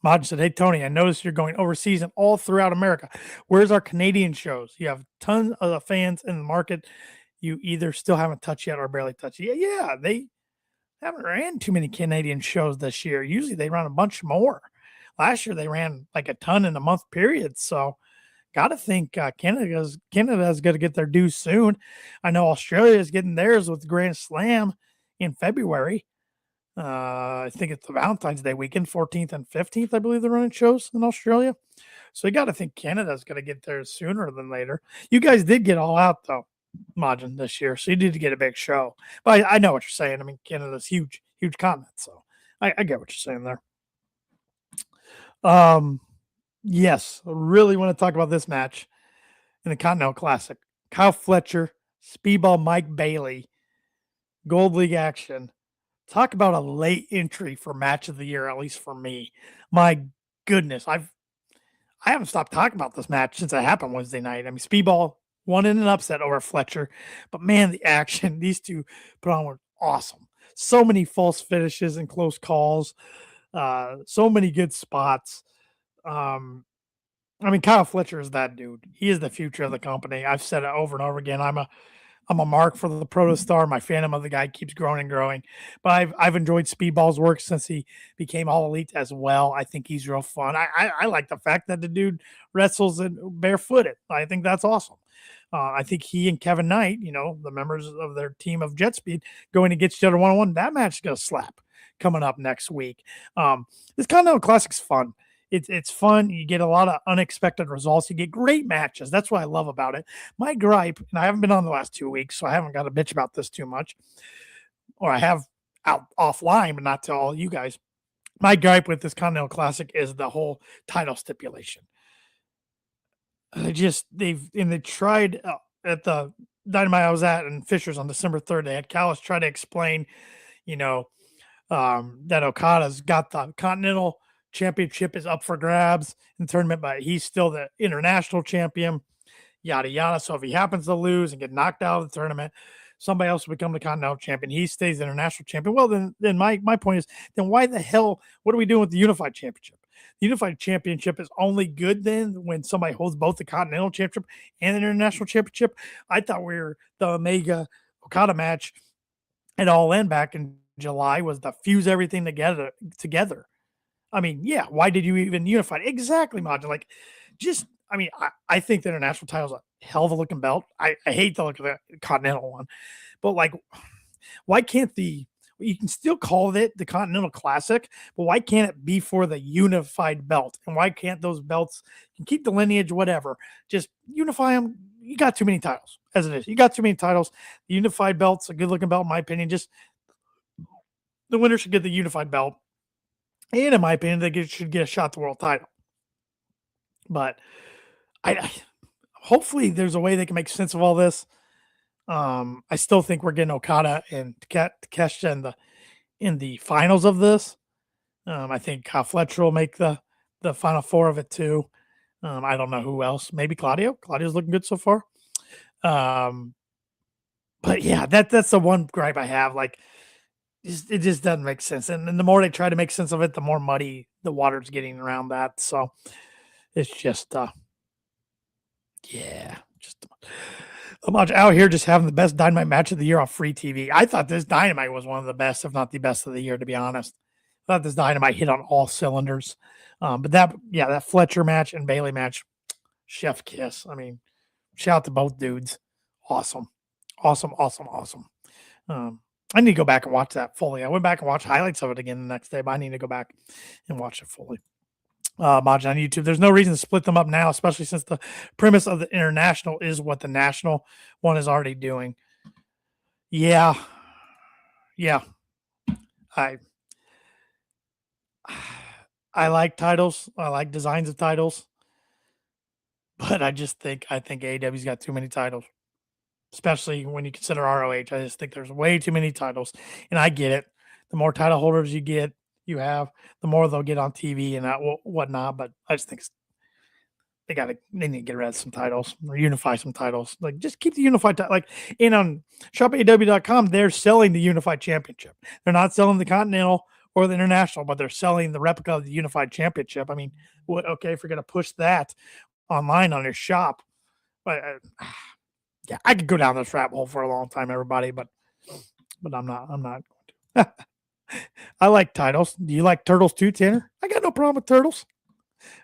Speaker 3: Mod said, "Hey, Tony, I noticed you're going overseas and all throughout America. Where's our Canadian shows? You have tons of fans in the market you either still haven't touched yet or barely touched yet." Yeah, they haven't ran too many Canadian shows this year. Usually they run a bunch more. Last year they ran like a ton in a month period. So got to think Canada's going to get their due soon. I know Australia is getting theirs with Grand Slam in February. I think it's the Valentine's Day weekend, 14th and 15th, I believe they're running shows in Australia. So you got to think Canada's going to get there sooner than later. You guys did get all out, though, Majin, this year. So you did get a big show. But I know what you're saying. I mean, Canada's huge continent. So I get what you're saying there. Yes, I really want to talk about this match in the Continental Classic. Kyle Fletcher, Speedball Mike Bailey, Gold League action. Talk about a late entry for match of the year, at least for me. My goodness, I haven't stopped talking about this match since it happened Wednesday night. I mean, Speedball won in an upset over Fletcher, but man, the action these two put on were awesome. So many false finishes and close calls. So many good spots. I mean, Kyle Fletcher is that dude. He is the future of the company. I've said it over and over again. I'm a mark for the Protostar. My fandom of the guy keeps growing and growing. But I've enjoyed Speedball's work since he became All Elite as well. I think he's real fun. I like the fact that the dude wrestles barefooted. I think that's awesome. I think he and Kevin Knight, the members of their team of Jet Speed, going against each other one-on-one. That match is going to slap coming up next week. This Continental Classic's fun. It's fun. You get a lot of unexpected results. You get great matches. That's what I love about it. My gripe, and I haven't been on the last 2 weeks, so I haven't got to bitch about this too much, or I have out offline, but not to all you guys. My gripe with this Continental Classic is the whole title stipulation. They tried at the Dynamite I was at in Fishers on December 3rd. They had Callis try to explain, that Okada's got the Continental Championship is up for grabs in the tournament, but he's still the international champion, yada, yada. So if he happens to lose and get knocked out of the tournament, somebody else will become the Continental champion. He stays the international champion. Well, then my point is, then why the hell, what are we doing with the Unified Championship? The Unified Championship is only good then when somebody holds both the Continental Championship and the International Championship. I thought the Omega Okada match at All In back in July was to fuse everything together. I mean, yeah, why did you even unify? Exactly, Majin. I mean, I think the international title is a hell of a looking belt. I hate the look of the Continental one, but like, why can't you can still call it the Continental Classic, but why can't it be for the unified belt? And why can't those belts, you can keep the lineage, whatever, just unify them? You got too many titles as it is. You got too many titles. The unified belt's a good looking belt, in my opinion. Just the winner should get the unified belt. And in my opinion, they should get a shot at the world title. But I hopefully there's a way they can make sense of all this. I still think we're getting Okada and Takeshita in the finals of this. I think Fletcher will make the final four of it too. I don't know who else. Maybe Claudio. Claudio's looking good so far. But yeah, that's the one gripe I have. Like, it just doesn't make sense. And the more they try to make sense of it, the more muddy the water's getting around that. So it's just, just I'm out here just having the best Dynamite match of the year on free TV. I thought this Dynamite was one of the best, if not the best of the year, to be honest. I thought this Dynamite hit on all cylinders. But that Fletcher match and Bailey match, chef kiss. I mean, shout out to both dudes. Awesome. I need to go back and watch that fully. I went back and watched highlights of it again the next day, but I need to go back and watch it fully. Majin on YouTube. There's no reason to split them up now, especially since the premise of the international is what the national one is already doing. Yeah. I like titles. I like designs of titles, but I think AEW's got too many titles, especially when you consider ROH. I just think there's way too many titles, and I get it. The more title holders you have, the more they'll get on TV and whatnot. But I just think they need to get rid of some titles or unify some titles. Like, just keep the unified title. Like, on shopaew.com, they're selling the unified championship. They're not selling the Continental or the international, but they're selling the replica of the unified championship. I mean, okay, if you're going to push that online on your shop, but yeah, I could go down this rabbit hole for a long time, everybody, but I'm not going to. I like titles. Do you like turtles too, Tanner? I got no problem with turtles.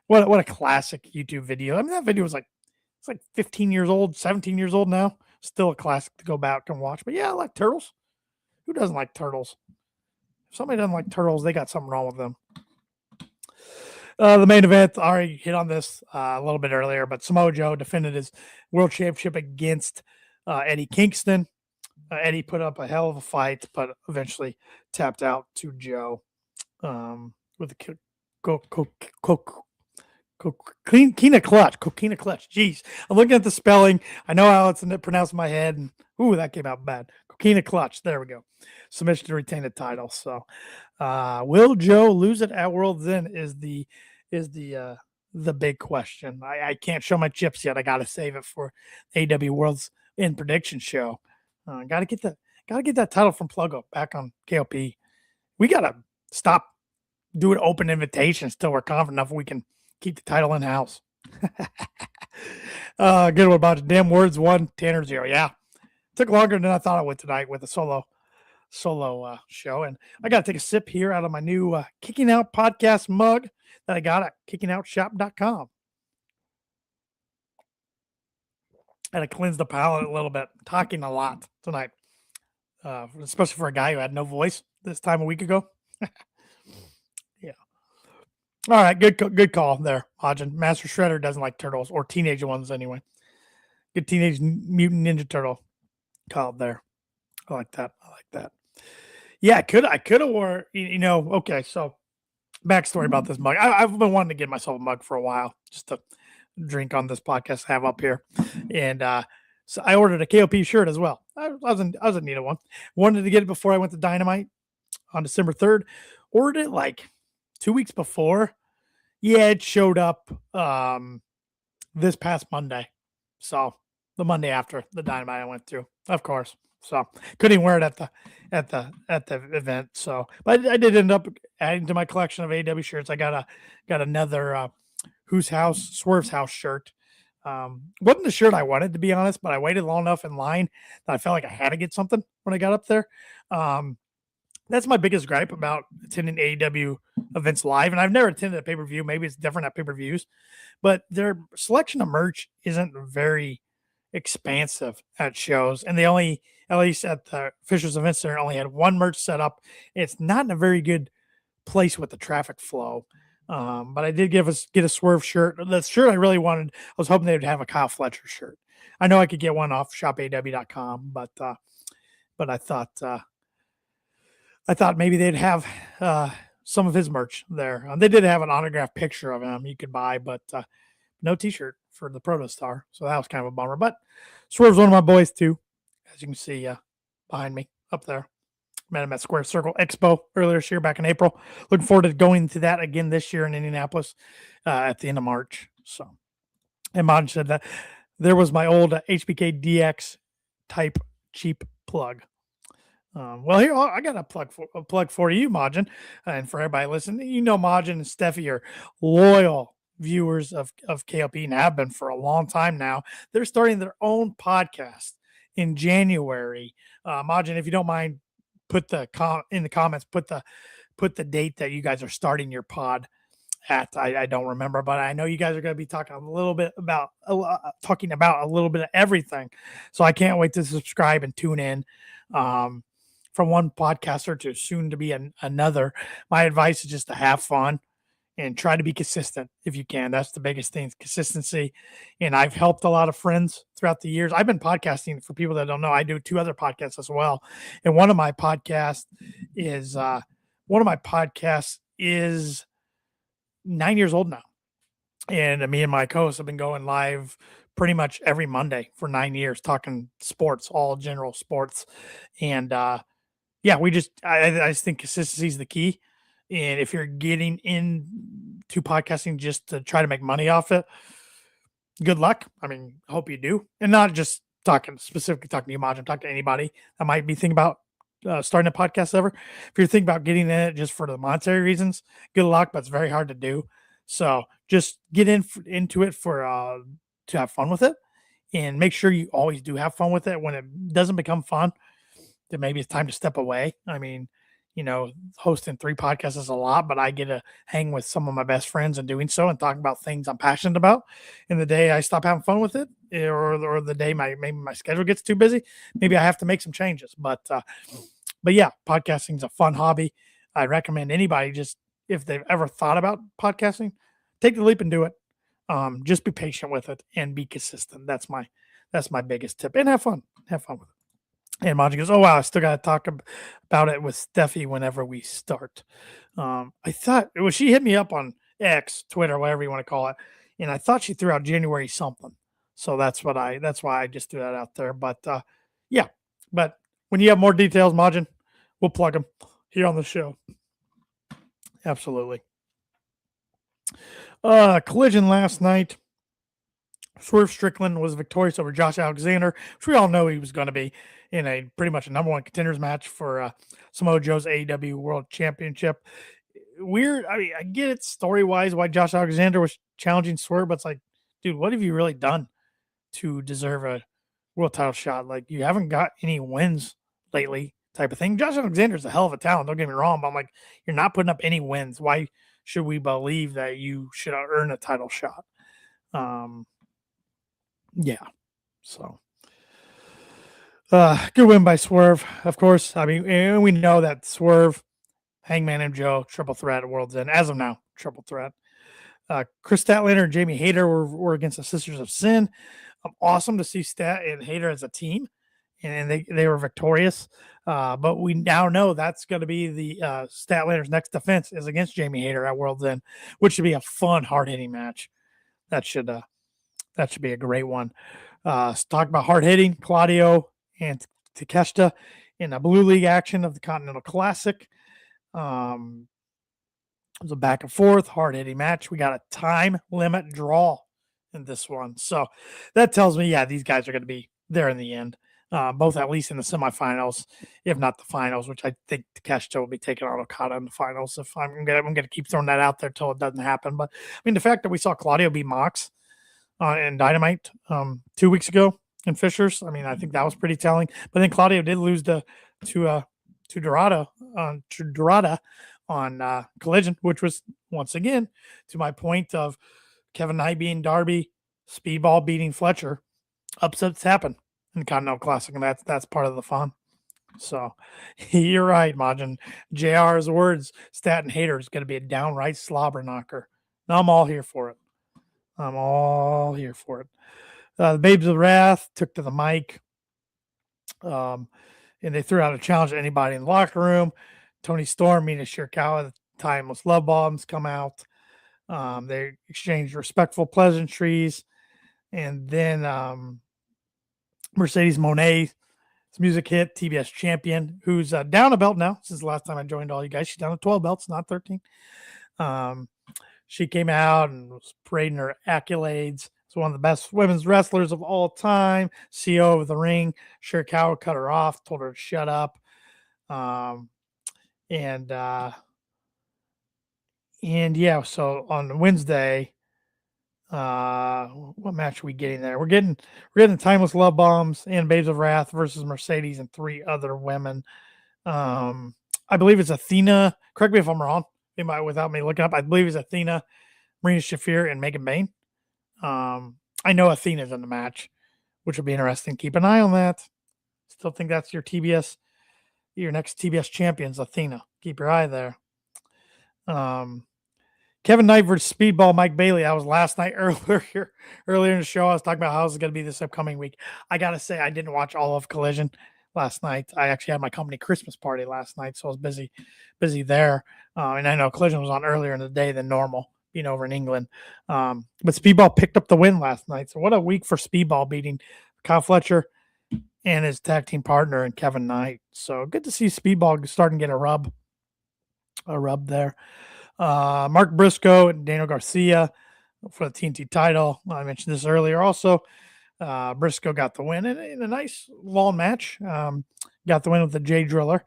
Speaker 3: What a classic YouTube video. I mean, that video was it's like 15 years old, 17 years old now. Still a classic to go back and watch. But yeah, I like turtles. Who doesn't like turtles? If somebody doesn't like turtles, they got something wrong with them. The main event, I already hit on this a little bit earlier, but Samoa Joe defended his world championship against Eddie Kingston. Eddie put up a hell of a fight, but eventually tapped out to Joe with a coquina clutch. Jeez, I'm looking at the spelling. I know how it's pronounced in my head, and that came out bad. Coquina clutch. There we go. Submission to retain the title. So, will Joe lose it at World's End? Is the big question. I can't show my chips yet. I got to save it for AEW Worlds End prediction show. Got to get that title from Plug Up back on KOP. We got to stop doing open invitations till we're confident enough we can keep the title in house. Good one about it. Damn words 1, Tanner 0. Yeah, took longer than I thought it would tonight with a solo show, and I got to take a sip here out of my new Kicking Out podcast mug that I got at kickingOutshop.com. I had to cleanse the palate a little bit. Talking a lot tonight, especially for a guy who had no voice this time a week ago. Yeah. All right, good call there, Majin. Master Shredder doesn't like turtles, or teenage ones anyway. Good Teenage Mutant Ninja Turtle call there. I like that. Yeah, I could have wore. Okay. So, backstory about this mug. I've been wanting to get myself a mug for a while, just to drink on this podcast I have up here, and so I ordered a KOP shirt as well. I was in need of one. Wanted to get it before I went to Dynamite on December 3rd. Ordered it like 2 weeks before. Yeah, it showed up this past Monday, so the Monday after the Dynamite I went through, of course. So couldn't even wear it at the event. So, but I did end up adding to my collection of AEW shirts. I got another Swerve's House shirt. Wasn't the shirt I wanted, to be honest, but I waited long enough in line that I felt like I had to get something when I got up there. That's my biggest gripe about attending AEW events live, and I've never attended a pay-per-view. Maybe it's different at pay-per-views, but their selection of merch isn't very expansive at shows, and they only, at least at the Fisher's Event Center, only had one merch set up. It's not in a very good place with the traffic flow. But I did get a Swerve shirt. The shirt I really wanted, I was hoping they would have a Kyle Fletcher shirt. I know I could get one off shopaw.com, but I thought maybe they'd have some of his merch there. They did have an autographed picture of him you could buy, but no T-shirt for the Protostar. So that was kind of a bummer. But Swerve's one of my boys too, as you can see behind me up there. Met him at Square Circle Expo earlier this year, back in April. Looking forward to going to that again this year in Indianapolis at the end of March. So, and Mod said that there was my old HBK DX type cheap plug. Well, here I got a plug for you, Majin, and for everybody listening. You know, Majin and Steffi are loyal viewers of KOP and have been for a long time now. They're starting their own podcast in January. Majin, if you don't mind, put in the comments, put the date that you guys are starting your pod at. I don't remember, but I know you guys are going to be talking a little bit about a little bit of everything. So I can't wait to subscribe and tune in. From one podcaster to soon to be another. My advice is just to have fun and try to be consistent if you can. That's the biggest thing, consistency. And I've helped a lot of friends throughout the years. I've been podcasting, for people that don't know, I do 2 other podcasts as well. And one of my podcasts is 9 years old now. And me and my co-host have been going live pretty much every Monday for 9 years, talking sports, all general sports. And I just think consistency is the key. And if you're getting into podcasting just to try to make money off it, good luck. I mean, I hope you do. And not just specifically talking to you, Maj. I'm talking to anybody that might be thinking about starting a podcast ever. If you're thinking about getting in it just for the monetary reasons, good luck, but it's very hard to do. So just get into it for to have fun with it, and make sure you always do have fun with it. When it doesn't become fun, then maybe it's time to step away. I mean, hosting 3 podcasts is a lot, but I get to hang with some of my best friends and doing so and talking about things I'm passionate about. And the day I stop having fun with it, or the day maybe my schedule gets too busy, maybe I have to make some changes. But yeah, podcasting is a fun hobby. I recommend anybody, just if they've ever thought about podcasting, take the leap and do it. Just be patient with it and be consistent. That's my biggest tip. And have fun. Have fun with it. And Maji goes, "Oh wow, I still got to talk about it with Steffi whenever we start." I thought she hit me up on X, Twitter, whatever you want to call it, and I thought she threw out January something. So that's why I just threw that out there. But yeah, but when you have more details, Majin, we'll plug them here on the show. Absolutely. Collision last night. Swerve Strickland was victorious over Josh Alexander, which we all know he was going to be in a pretty much a number 1 contenders match for Samoa Joe's AEW World Championship. Weird. I mean, I get it story-wise why Josh Alexander was challenging Swerve, but it's like, dude, what have you really done to deserve a world title shot? Like, you haven't got any wins lately, type of thing. Josh Alexander's a hell of a talent, don't get me wrong, but I'm like, you're not putting up any wins. Why should we believe that you should earn a title shot? Yeah. So, good win by Swerve, of course. I mean, and we know that Swerve, Hangman and Joe, triple threat at World's End. As of now, triple threat. Chris Statlander and Jamie Hayter were against the Sisters of Sin. Awesome to see Stat and Hayter as a team, and they were victorious. But we now know that's going to be the Statlander's next defense is against Jamie Hayter at World's End, which should be a fun, hard-hitting match. That should be a great one. Talk about hard-hitting, Claudio and Takeshita in a Blue League action of the Continental Classic. It was a back and forth, hard-hitting match. We got a time limit draw in this one. So that tells me, yeah, these guys are going to be there in the end. Both at least in the semifinals, if not the finals, which I think Takeshita will be taking on Okada in the finals. If I'm gonna keep throwing that out there till it doesn't happen. But I mean, the fact that we saw Claudio beat Mox in Dynamite 2 weeks ago in Fishers, I mean, I think that was pretty telling. But then Claudio did lose to Dorada on Collision, which was, once again, to my point of Kevin Knight being Darby, Speedball beating Fletcher. Upsets happen in the Continental Classic, and that's part of the fun. So you're right, Majin. JR's words, Staten Hater is going to be a downright slobber knocker. Now I'm all here for it. I'm all here for it. The Babes of Wrath took to the mic, and they threw out a challenge to anybody in the locker room. Tony Storm, Mina Shirakawa, the Timeless Love Bombs come out. They exchanged respectful pleasantries, and then Mercedes Moné's music hit, TBS champion, who's down a belt now since the last time I joined all you guys. She's down to 12 belts, not 13. She came out and was parading her accolades. It's one of the best women's wrestlers of all time. CEO of the ring. Shirakawa cut her off, told her to shut up. And yeah, so on Wednesday, what match are we getting there? We're getting Timeless Love Bombs and Babes of Wrath versus Mercedes and 3 other women. I believe it's Athena. Correct me if I'm wrong. Without me looking up, I believe it's Athena, Marina Shafir, and Megan Bain. I know Athena's in the match, which will be interesting. Keep an eye on that. Still think that's your next TBS champions, Athena. Keep your eye there. Kevin Knight versus Speedball Mike Bailey. That was last night earlier in the show. I was talking about how it's going to be this upcoming week. I got to say, I didn't watch all of Collision last night. I actually had my company Christmas party last night, so I was busy there. And I know Collision was on earlier in the day than normal, being over in England. But Speedball picked up the win last night. So what a week for Speedball, beating Kyle Fletcher and his tag team partner and Kevin Knight. So good to see Speedball starting to get a rub there. Mark Briscoe and Daniel Garcia for the TNT title. I mentioned this earlier also. Briscoe got the win in a nice long match. Got the win with the J Driller.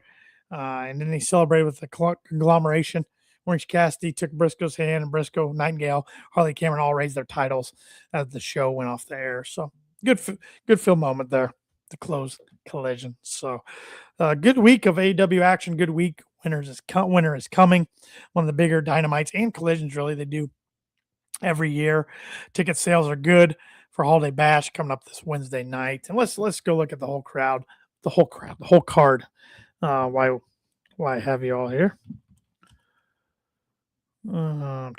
Speaker 3: And then he celebrated with the conglomeration. Orange Cassidy took Briscoe's hand, and Briscoe, Nightingale, Harley Cameron all raised their titles as the show went off the air. So good film moment there to close Collision. So good week of AEW action. Good week. Winter is coming. One of the bigger Dynamites and Collisions, really, they do every year. Ticket sales are good for Holiday Bash coming up this Wednesday night. And let's go look at the whole card. Why I have you all here. There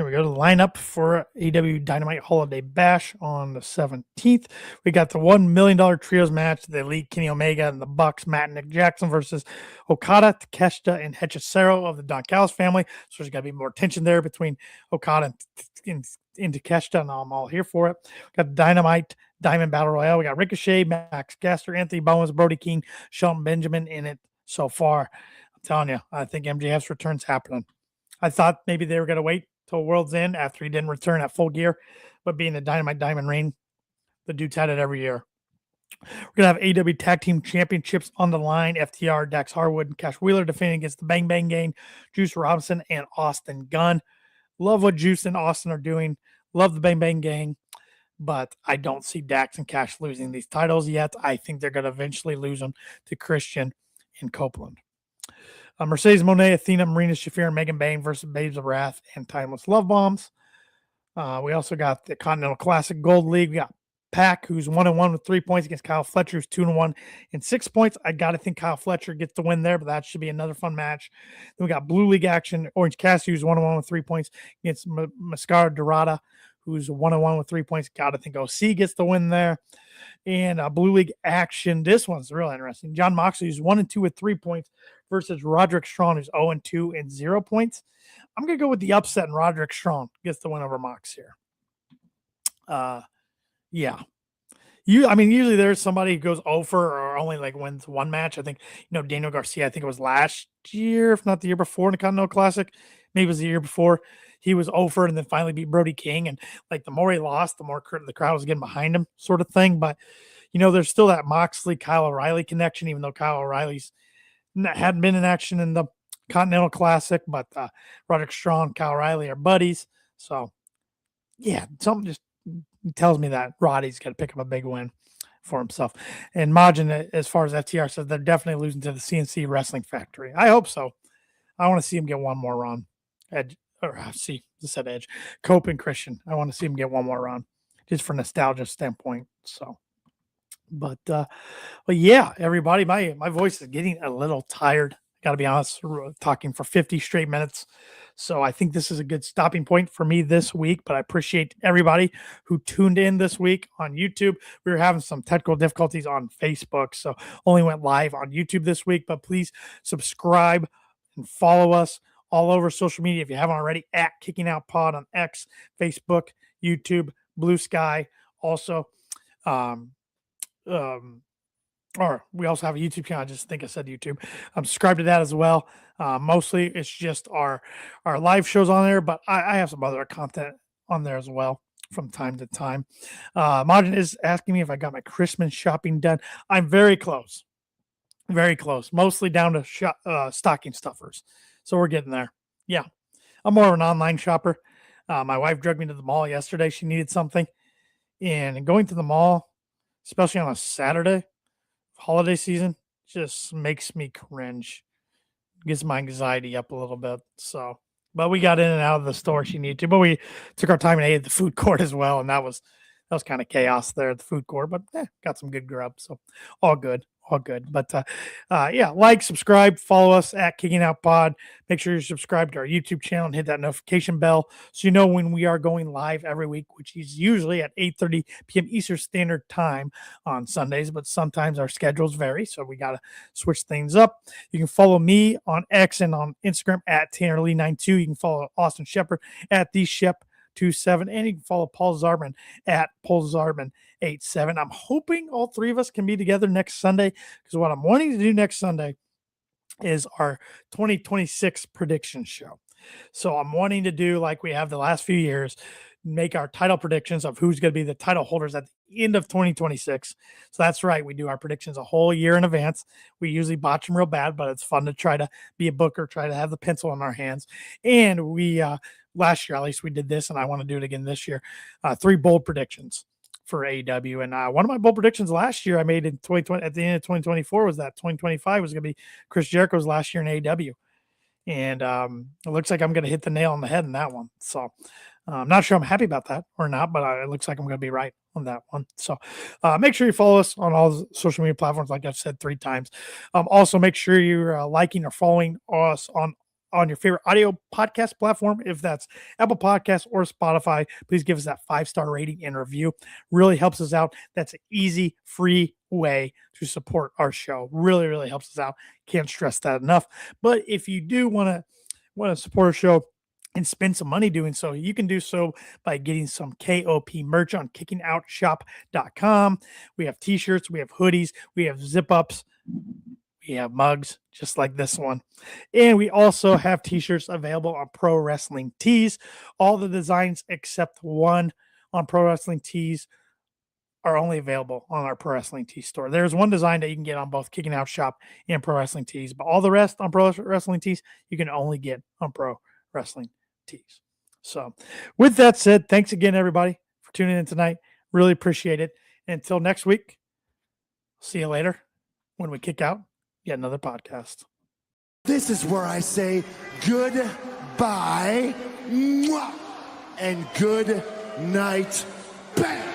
Speaker 3: we go. The lineup for AEW Dynamite Holiday Bash on the 17th. We got the $1 million trios match, the Elite, Kenny Omega, and the Bucks, Matt and Nick Jackson versus Okada, Takeshita, and Hechicero of the Don Callis family. So there's got to be more tension there between Okada and Takeshita, and I'm all here for it. We got Dynamite Diamond Battle Royale. We got Ricochet, Max Caster, Anthony Bowens, Brody King, Shelton Benjamin in it so far. I'm telling you, I think MJF's return's happening. I thought maybe they were going to wait till World's End after he didn't return at full gear, but being the Dynamite Diamond Reign, the dude's had it every year. We're going to have AEW Tag Team Championships on the line. FTR, Dax Harwood, and Cash Wheeler defending against the Bang Bang Gang, Juice Robinson, and Austin Gunn. Love what Juice and Austin are doing. Love the Bang Bang Gang, but I don't see Dax and Cash losing these titles yet. I think they're going to eventually lose them to Christian and Copeland. Mercedes Moné, Athena, Marina Shafir, and Megan Bain versus Babes of Wrath and Timeless Love Bombs. We also got the Continental Classic Gold League. We got Pac, who's 1-1 with 3 points against Kyle Fletcher, who's 2-1 and 6 points. I got to think Kyle Fletcher gets the win there, but that should be another fun match. Then we got Blue League action. Orange Cassidy, who's 1-1 with 3 points against Mascara Dorada, who's 1-1 with 3 points. Got to think OC gets the win there. And Blue League action. This one's really interesting. John Moxley, who's 1-2 with 3 points versus Roderick Strong, who's 0-2 and 0 points. I'm going to go with the upset, and Roderick Strong gets the win over Mox here. Yeah. Usually there's somebody who goes over or only wins one match. I think, Daniel Garcia, I think it was last year, if not the year before in the Continental Classic. Maybe it was the year before. He was over and then finally beat Brody King. And the more he lost, the more the crowd was getting behind him, sort of thing. But, there's still that Moxley, Kyle O'Reilly connection, even though Kyle O'Reilly's hadn't been in action in the Continental Classic. But Roderick Strong, Kyle O'Reilly are buddies. So, yeah, something just tells me that Roddy's got to pick up a big win for himself. And Majin, as far as FTR says, they're definitely losing to the CNC Wrestling Factory. I hope so. I want to see him get one more run. Edge, Cope and Christian. I want to see him get one more run, just for nostalgia standpoint. So, but yeah, everybody, my voice is getting a little tired. Got to be honest, talking for 50 straight minutes. So I think this is a good stopping point for me this week, but I appreciate everybody who tuned in this week on YouTube. We were having some technical difficulties on Facebook, so only went live on YouTube this week, but please subscribe and follow us all over social media if you haven't already, at Kicking Out Pod on X, Facebook, YouTube, Blue Sky. Also, or we also have a YouTube channel. I just think I said YouTube. Subscribe to that as well. Mostly it's just our live shows on there, but I have some other content on there as well from time to time. Martin is asking me if I got my Christmas shopping done. I'm very close. Very close. Mostly down to stocking stuffers. So we're getting there. Yeah. I'm more of an online shopper. My wife dragged me to the mall yesterday. She needed something. And going to the mall, especially on a Saturday, holiday season, just makes me cringe. Gets my anxiety up a little bit. So, but we got in and out of the store she needed to, but we took our time and ate at the food court as well. And that was kind of chaos there at the food court, but got some good grub. So all good. But yeah, like, subscribe, follow us at Kicking Out Pod. Make sure you're subscribed to our YouTube channel and hit that notification bell so you know when we are going live every week, which is usually at 8:30 p.m. Eastern Standard Time on Sundays, but sometimes our schedules vary, so we got to switch things up. You can follow me on X and on Instagram at TannerLee92. You can follow Austin Shepard at TheShep27, and you can follow Paul Zartman at PaulZartman87. I'm hoping all three of us can be together next Sunday, because what I'm wanting to do next Sunday is our 2026 prediction show. So I'm wanting to do like we have the last few years, make our title predictions of who's going to be the title holders at the end of 2026. So that's right. We do our predictions a whole year in advance. We usually botch them real bad, but it's fun to try to be a booker, try to have the pencil in our hands. And we, last year, at least we did this, and I want to do it again this year. 3 bold predictions for AEW. And one of my bold predictions last year I made in 2020 at the end of 2024 was that 2025 was going to be Chris Jericho's last year in AEW. And it looks like I'm going to hit the nail on the head in that one. So I'm not sure I'm happy about that or not, but it looks like I'm going to be right on that one. So make sure you follow us on all the social media platforms, like I've said 3 times. Also, make sure you're liking or following us on your favorite audio podcast platform. If that's Apple Podcasts or Spotify, please give us that 5-star rating and review. Really helps us out. That's an easy, free way to support our show. Really, really helps us out. Can't stress that enough. But if you do want to support our show and spend some money doing so, you can do so by getting some KOP merch on kickingoutshop.com. We have t-shirts, we have hoodies, we have zip-ups, we have mugs just like this one. And we also have t-shirts available on Pro Wrestling Tees. All the designs except one on Pro Wrestling Tees are only available on our Pro Wrestling Tees store. There's one design that you can get on both Kicking Out Shop and Pro Wrestling Tees, but all the rest on Pro Wrestling Tees, you can only get on Pro Wrestling Tees. So with that said, thanks again, everybody, for tuning in tonight. Really appreciate it. And until next week, see you later when we kick out yet another podcast.
Speaker 4: This is where I say goodbye and good night. Bang!